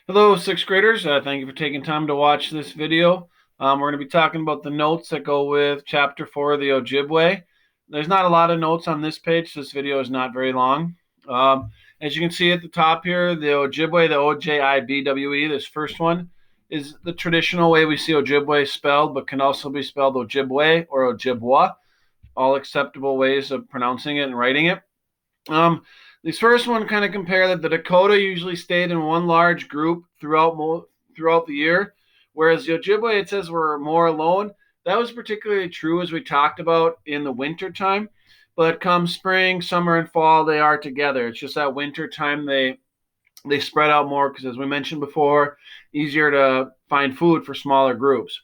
Hello, sixth graders. Thank you for taking time to watch this video. We're going to be talking about the notes that go with Chapter 4 of the Ojibwe. There's not a lot of notes on this page, so this video is not very long. As you can see at the top here, the Ojibwe, the Ojibwe, this first one, is the traditional way we see Ojibwe spelled, but can also be spelled Ojibwe or Ojibwa, all acceptable ways of pronouncing it and writing it. These first one kind of compare that the Dakota usually stayed in one large group throughout the year, whereas the Ojibwe, it says, were more alone. That was particularly true as we talked about in the winter time, but come spring, summer, and fall, they are together. It's just that winter time they spread out more because, as we mentioned before, easier to find food for smaller groups.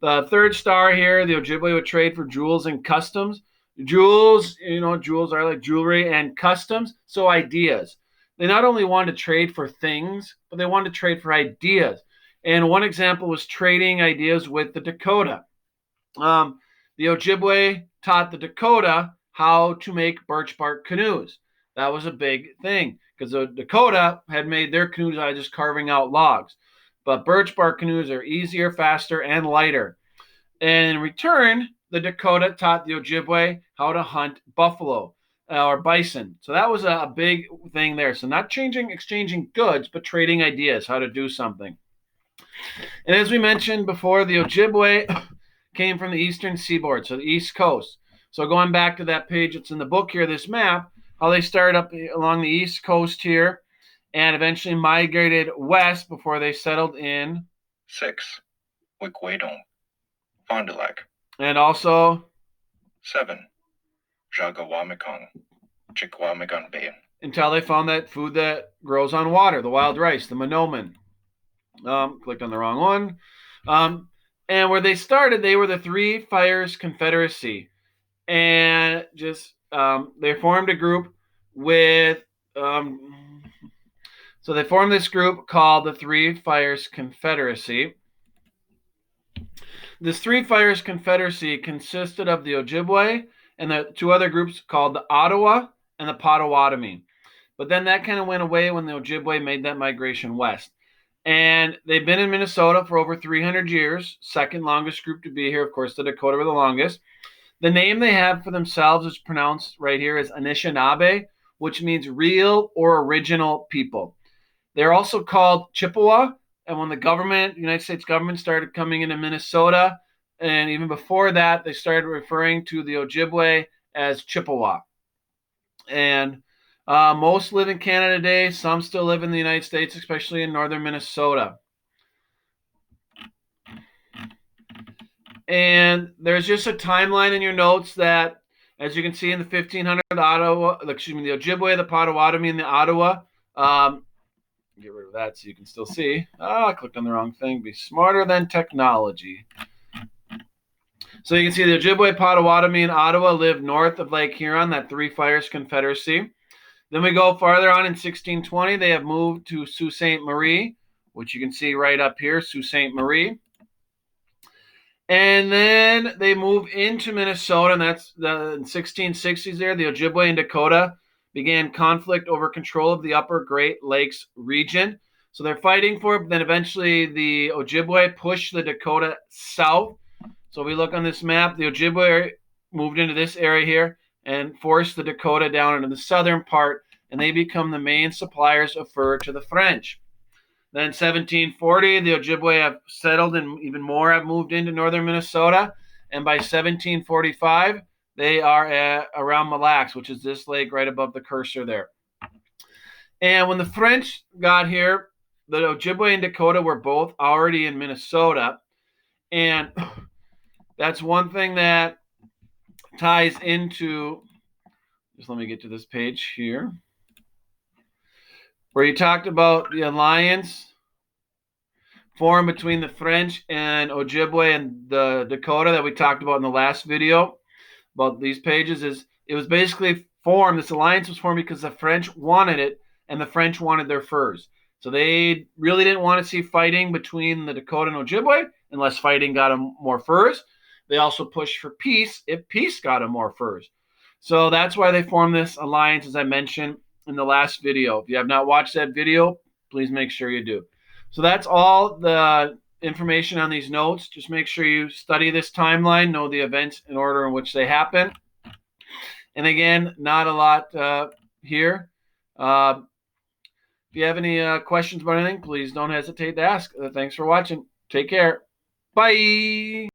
The third star here, the Ojibwe would trade for jewels and customs. Jewels, jewels are like jewelry, and customs, so ideas. They not only wanted to trade for things, but they wanted to trade for ideas. And one example was trading ideas with the Dakota. The Ojibwe taught the Dakota how to make birch bark canoes. That was a big thing because the Dakota had made their canoes out of just carving out logs. But birch bark canoes are easier, faster, and lighter. And in return, the Dakota taught the Ojibwe how to hunt buffalo or bison. So that was a big thing there. So not exchanging goods, but trading ideas, how to do something. And as we mentioned before, the Ojibwe came from the eastern seaboard, so the east coast. So going back to that page that's in the book here, this map, how they started up along the east coast here and eventually migrated west before they settled in 6. Wigwadong, Fond du Lac. And also 7. Jagawamikong, Chikwamegon Bay. Until they found that food that grows on water, the wild rice, the Monoman. Clicked on the wrong one. And where they started, they were the Three Fires Confederacy. And just they formed a group with so they formed this group called the Three Fires Confederacy. This Three Fires Confederacy consisted of the Ojibwe and the two other groups called the Ottawa and the Potawatomi. But then that kind of went away when the Ojibwe made that migration west. And they've been in Minnesota for over 300 years, second longest group to be here. Of course, the Dakota were the longest. The name they have for themselves is pronounced right here as Anishinaabe, which means real or original people. They're also called Chippewa. And when the United States government started coming into Minnesota, and even before that, they started referring to the Ojibwe as Chippewa. And most live in Canada today. Some still live in the United States, especially in northern Minnesota. And there's just a timeline in your notes that, as you can see in the 1500, the Ojibwe, the Potawatomi, and the Ottawa. Get rid of that so you can still see. I clicked on the wrong thing. Be smarter than technology. So you can see the Ojibwe, Potawatomi, and Ottawa live north of Lake Huron, that Three Fires Confederacy. Then we go farther on in 1620. They have moved to Sault Ste. Marie, which you can see right up here, Sault Ste. Marie. And then they move into Minnesota, and that's in 1660s there. The Ojibwe and Dakota began conflict over control of the upper Great Lakes region. So they're fighting for it, but then eventually the Ojibwe pushed the Dakota south. So we look on this map, the Ojibwe moved into this area here and forced the Dakota down into the southern part, and they become the main suppliers of fur to the French. Then 1740, the Ojibwe have settled and even more have moved into northern Minnesota. And by 1745, they are around Mille Lacs, which is this lake right above the cursor there. And when the French got here, the Ojibwe and Dakota were both already in Minnesota. And that's one thing that ties into, just let me get to this page here, where you talked about the alliance formed between the French and Ojibwe and the Dakota that we talked about in the last video about these pages. Is it was basically formed, this alliance was formed because the French wanted it and the French wanted their furs. So they really didn't want to see fighting between the Dakota and Ojibwe unless fighting got them more furs. They also pushed for peace if peace got them more furs. So that's why they formed this alliance, as I mentioned in the last video. If you have not watched that video, please make sure you do. So that's all the information on these notes. Just make sure you study this timeline, know the events in order in which they happen. And again, not a lot here. If you have any questions about anything, please don't hesitate to ask. Thanks for watching. Take care. Bye.